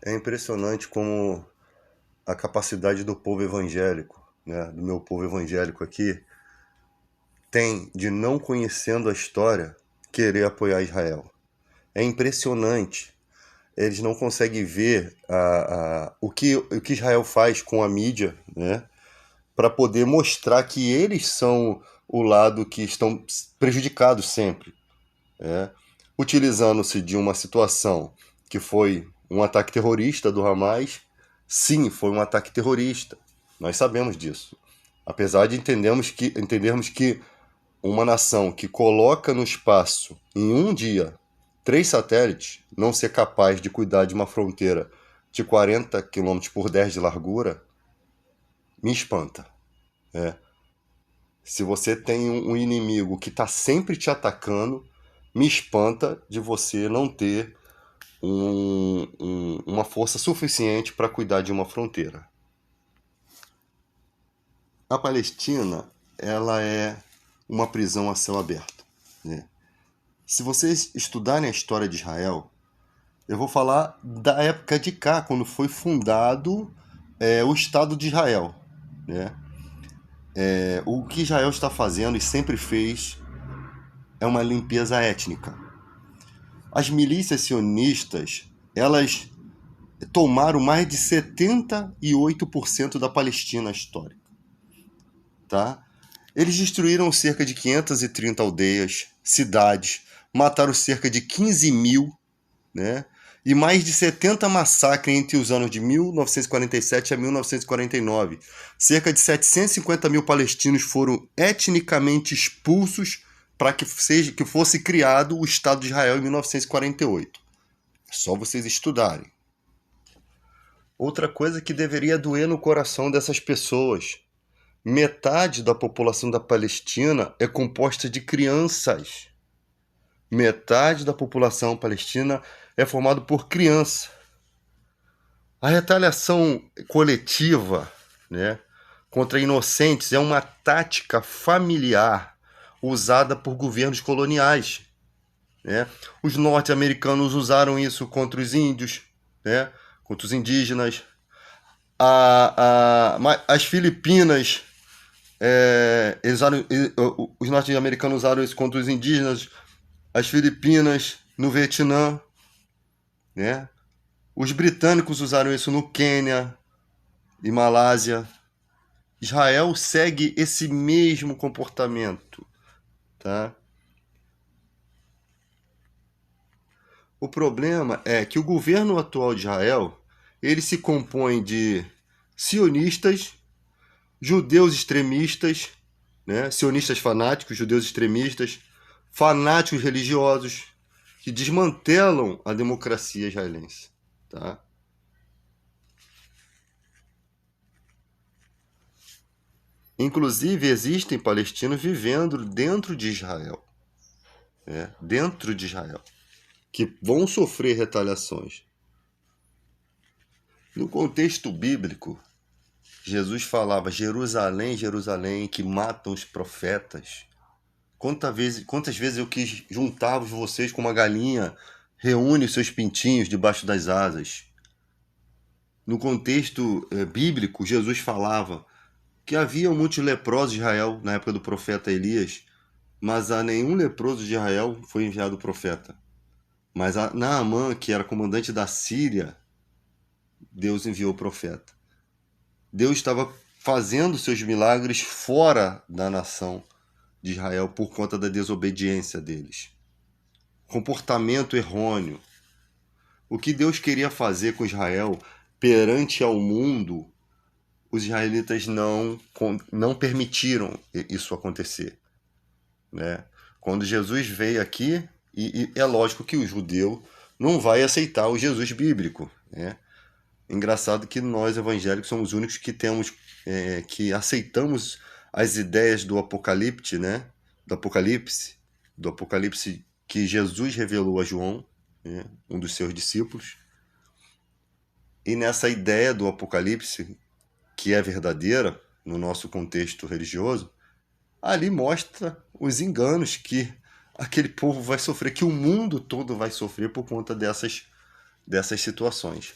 É impressionante como a capacidade do povo evangélico, né, do meu povo evangélico aqui, tem de, não conhecendo a história, querer apoiar Israel. É impressionante. Eles não conseguem ver o que Israel faz com a mídia, né, para poder mostrar que eles são o lado que estão prejudicados sempre, né, utilizando-se de uma situação que foi um ataque terrorista do Hamas. Sim, foi um ataque terrorista. Nós sabemos disso. Apesar de entendermos que uma nação que coloca no espaço, em um dia, 3 satélites, não ser capaz de cuidar de uma fronteira de 40 quilômetros por 10 de largura, me espanta. Né? Se você tem um inimigo que está sempre te atacando, me espanta de você não ter uma força suficiente para cuidar de uma fronteira. A Palestina, ela é uma prisão a céu aberto, né? Se vocês estudarem a história de Israel, eu vou falar da época de cá, quando foi fundado o Estado de Israel, né? O que Israel está fazendo e sempre fez é uma limpeza étnica. As milícias sionistas, elas tomaram mais de 78% da Palestina histórica, tá? Eles destruíram cerca de 530 aldeias, cidades, mataram cerca de 15 mil, né? E mais de 70 massacres entre os anos de 1947 a 1949. Cerca de 750 mil palestinos foram etnicamente expulsos para que fosse criado o Estado de Israel em 1948. É só vocês estudarem. Outra coisa que deveria doer no coração dessas pessoas: metade da população da Palestina é composta de crianças. Metade da população palestina é formada por criança. A retaliação coletiva, né, contra inocentes é uma tática familiar usada por governos coloniais, né? Os norte-americanos usaram isso contra os índios, né, contra os indígenas. As Filipinas, os norte-americanos usaram isso contra os indígenas. As Filipinas, no Vietnã, né? Os britânicos usaram isso no Quênia e Malásia. Israel segue esse mesmo comportamento, tá? O problema é que o governo atual de Israel, ele se compõe de sionistas, judeus extremistas, né? Sionistas fanáticos, judeus extremistas, fanáticos religiosos, que desmantelam a democracia israelense, tá? Inclusive, existem palestinos vivendo dentro de Israel, né? Dentro de Israel, que vão sofrer retaliações. No contexto bíblico, Jesus falava: Jerusalém, Jerusalém, que matam os profetas. Quantas vezes eu quis juntar vocês com uma galinha, reúne os seus pintinhos debaixo das asas. No contexto bíblico, Jesus falava que havia muitos leprosos de Israel na época do profeta Elias, mas a nenhum leproso de Israel foi enviado o profeta. Mas a Naamã, que era comandante da Síria, Deus enviou o profeta. Deus estava fazendo seus milagres fora da nação de Israel por conta da desobediência deles. Comportamento errôneo. O que Deus queria fazer com Israel perante ao mundo, os israelitas não permitiram isso acontecer, né? Quando Jesus veio aqui, e é lógico que o judeu não vai aceitar o Jesus bíblico, né? Engraçado que nós evangélicos somos os únicos que que aceitamos as ideias do Apocalipse, né? Do Apocalipse que Jesus revelou a João, né? Um dos seus discípulos. E nessa ideia do Apocalipse, que é verdadeira no nosso contexto religioso, ali mostra os enganos que aquele povo vai sofrer, que o mundo todo vai sofrer por conta dessas situações.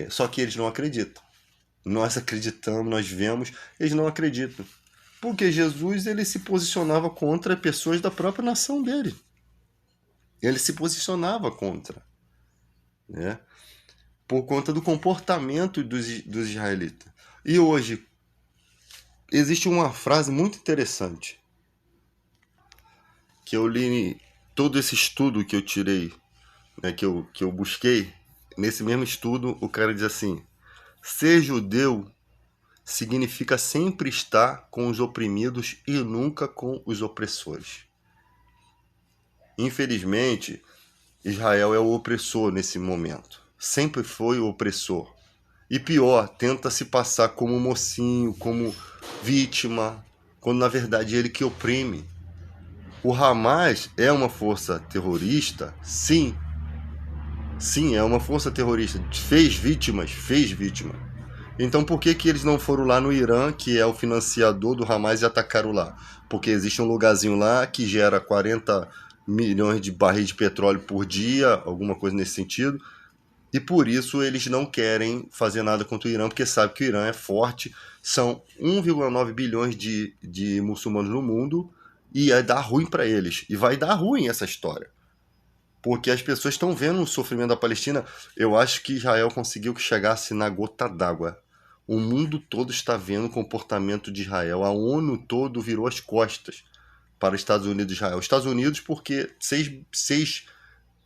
Só que eles não acreditam. Nós acreditamos, nós vemos, eles não acreditam. Porque Jesus ele se posicionava contra pessoas da própria nação dele. Ele se posicionava contra, né? Por conta do comportamento dos israelitas. E hoje, existe uma frase muito interessante, que eu li todo esse estudo que eu tirei, né, que eu busquei. Nesse mesmo estudo, o cara diz assim: ser judeu significa sempre estar com os oprimidos e nunca com os opressores. Infelizmente, Israel é o opressor nesse momento. Sempre foi o opressor. E pior, tenta se passar como mocinho, como vítima, quando na verdade é ele que oprime. O Hamas é uma força terrorista? Sim. Sim, é uma força terrorista. Fez vítimas? Fez vítima. Então por que eles não foram lá no Irã, que é o financiador do Hamas, e atacaram lá? Porque existe um lugarzinho lá que gera 40 milhões de barris de petróleo por dia, alguma coisa nesse sentido, e por isso eles não querem fazer nada contra o Irã, porque sabe que o Irã é forte, são 1,9 bilhões de muçulmanos no mundo, e ia dar ruim para eles, e vai dar ruim essa história. Porque as pessoas estão vendo o sofrimento da Palestina. Eu acho que Israel conseguiu que chegasse na gota d'água. O mundo todo está vendo o comportamento de Israel. A ONU todo virou as costas para os Estados Unidos e Israel. Os Estados Unidos porque 6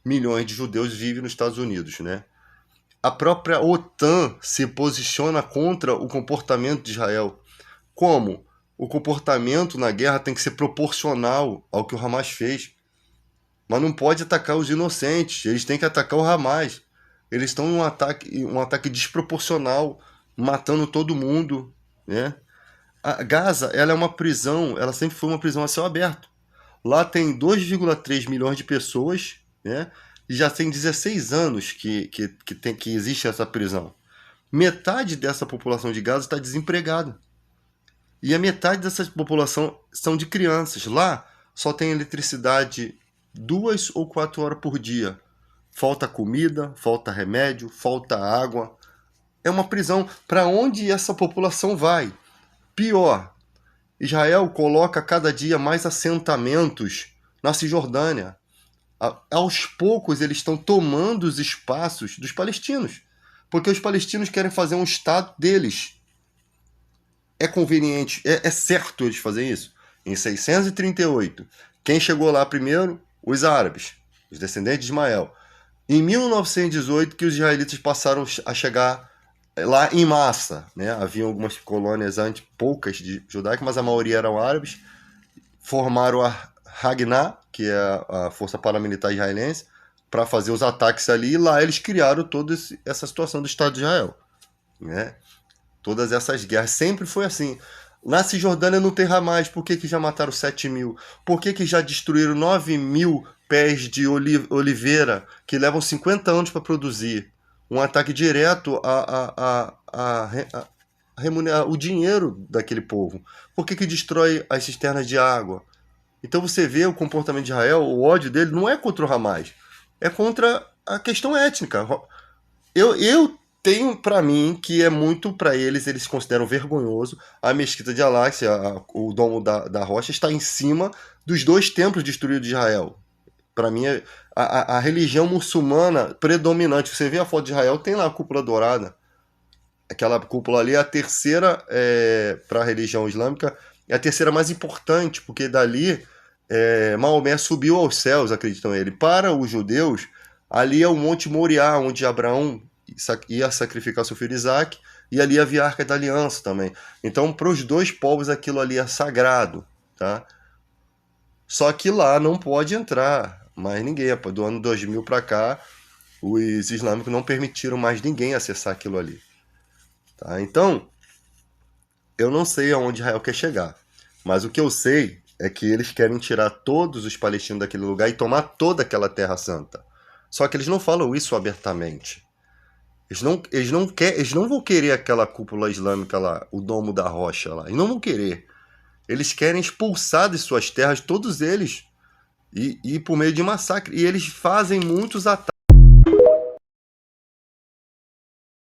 milhões de judeus vivem nos Estados Unidos, né? A própria OTAN se posiciona contra o comportamento de Israel. Como? O comportamento na guerra tem que ser proporcional ao que o Hamas fez. Mas não pode atacar os inocentes, eles têm que atacar o Hamas. Eles estão em um ataque desproporcional, matando todo mundo, né? A Gaza, ela é uma prisão, ela sempre foi uma prisão a céu aberto. Lá tem 2,3 milhões de pessoas, né? E já tem 16 anos que existe essa prisão. Metade dessa população de Gaza está desempregada. E a metade dessa população são de crianças. Lá só tem eletricidade 2 ou 4 horas por dia. Falta comida, falta remédio, falta água. É uma prisão. Para onde essa população vai? Pior, Israel coloca cada dia mais assentamentos na Cisjordânia. Aos poucos eles estão tomando os espaços dos palestinos, porque os palestinos querem fazer um estado deles. É conveniente, é certo eles fazerem isso. Em 638, quem chegou lá primeiro? Os árabes, os descendentes de Ismael. Em 1918 que os israelitas passaram a chegar lá em massa, né? Havia algumas colônias antes, poucas de judaicas, mas a maioria eram árabes. Formaram a Haganah, que é a força paramilitar israelense, para fazer os ataques ali, e lá eles criaram toda essa situação do Estado de Israel, né? Todas essas guerras, sempre foi assim. Na Cisjordânia não tem Hamas, por que já mataram 7 mil? Por que já destruíram 9 mil pés de oliveira, que levam 50 anos para produzir? Um ataque direto a remunerar o dinheiro daquele povo. Por que destrói as cisternas de água? Então você vê o comportamento de Israel, o ódio dele não é contra o Hamas, é contra a questão étnica. Eu tenho para mim que é muito para eles consideram vergonhoso. A mesquita de Al-Aqsa, o domo da rocha, está em cima dos 2 templos destruídos de Israel. Para mim, a religião muçulmana predominante, você vê a foto de Israel, tem lá a cúpula dourada. Aquela cúpula ali é a terceira, para a religião islâmica, é a terceira mais importante, porque dali Maomé subiu aos céus, acreditam ele. Para os judeus, ali é o Monte Moriá, onde Abraão ia sacrificar seu filho Isaac, e ali havia a Arca da Aliança também. Então, para os 2 povos, aquilo ali é sagrado, tá? Só que lá não pode entrar mais ninguém. Do ano 2000 para cá, os islâmicos não permitiram mais ninguém acessar aquilo ali, tá? Então, eu não sei aonde Israel quer chegar, mas o que eu sei é que eles querem tirar todos os palestinos daquele lugar e tomar toda aquela terra santa. Só que eles não falam isso abertamente. Eles não vão querer aquela cúpula islâmica lá, o domo da rocha lá. Eles não vão querer. Eles querem expulsar de suas terras todos eles. E por meio de massacre. E eles fazem muitos ataques.